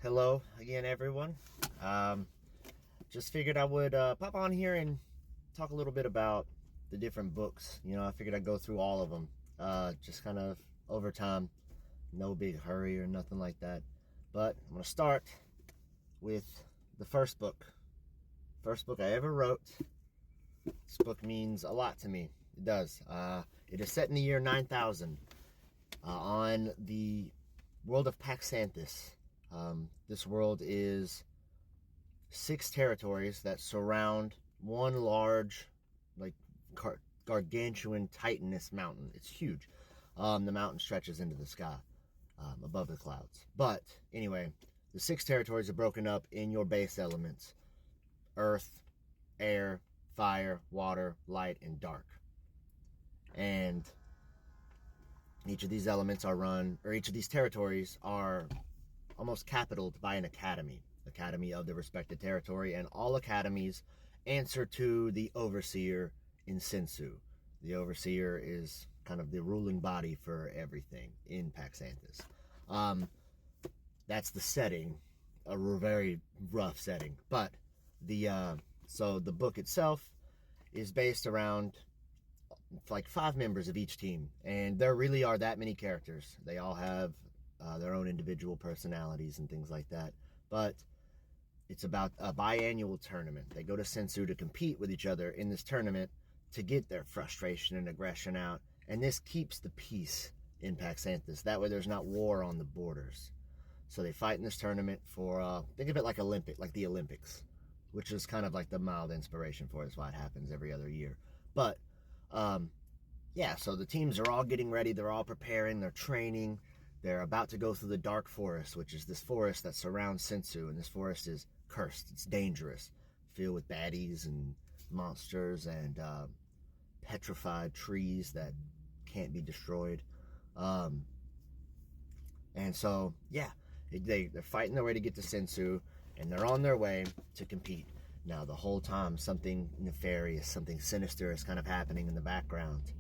Hello again, everyone. Just figured I would pop on here and talk a little bit about the different books. I figured I'd go through all of them, just kind of over time. No big hurry or nothing like that. But I'm going to start with the first book. First book I ever wrote. This book means a lot to me. It does. It is set in the year 9000 on the world of Paxanthus. This world is 6 territories that surround one large, like, gargantuan, titanous mountain. It's huge. The mountain stretches into the sky, above the clouds. But anyway, the 6 territories are broken up in your base elements: earth, air, fire, water, light, and dark. And each of these elements are run, or each of these territories are almost capitaled by an academy of the respected territory, and all academies answer to the overseer in Sensu. The overseer is kind of the ruling body for everything in Paxanthus. That's the setting, a very rough setting. But so the book itself is based around like 5 members of each team, and there really are that many characters. They all have their own individual personalities and things like that. But it's about a biannual tournament. They go to Sensu to compete with each other in this tournament to get their frustration and aggression out. And this keeps the peace in Paxanthus. That way there's not war on the borders. So they fight in this tournament for, think of it like the Olympics, which is kind of like the mild inspiration for it. That's why it happens every other year. But, yeah, so the teams are all getting ready. They're all preparing. They're training. They're about to go through the Dark Forest, which is this forest that surrounds Sensu, and this forest is cursed. It's dangerous, filled with baddies and monsters and petrified trees that can't be destroyed. And so, yeah, they're fighting their way to get to Sensu, and they're on their way to compete. Now, the whole time, something nefarious, something sinister is kind of happening in the background.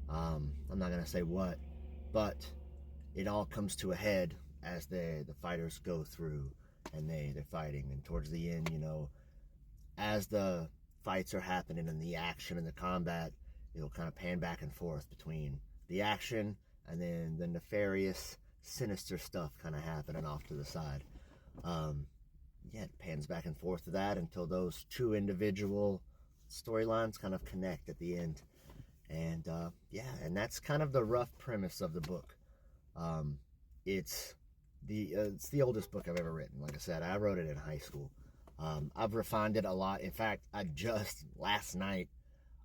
I'm not going to say what, but it all comes to a head as the fighters go through, and they're fighting. And towards the end, as the fights are happening and the action and the combat, it'll kind of pan back and forth between the action and then the nefarious, sinister stuff kind of happening off to the side. It pans back and forth to that until those 2 individual storylines kind of connect at the end. And and that's kind of the rough premise of the book. It's the oldest book I've ever written. Like I said, I wrote it in high school. I've refined it a lot. In fact, I just last night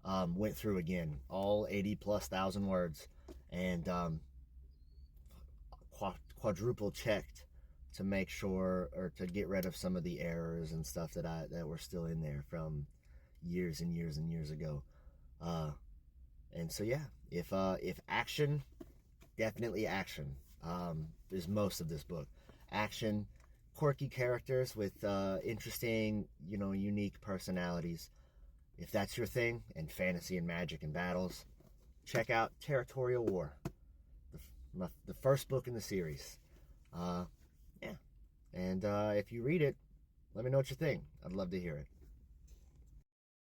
went through again all 80,000+ words and quadruple checked to make sure, or to get rid of some of the errors and stuff that were still in there from years and years and years ago. And so, yeah, if action, definitely action, is most of this book. Action, quirky characters with interesting, unique personalities. If that's your thing, and fantasy and magic and battles, check out Territorial War, the first book in the series. And if you read it, let me know what you think. I'd love to hear it.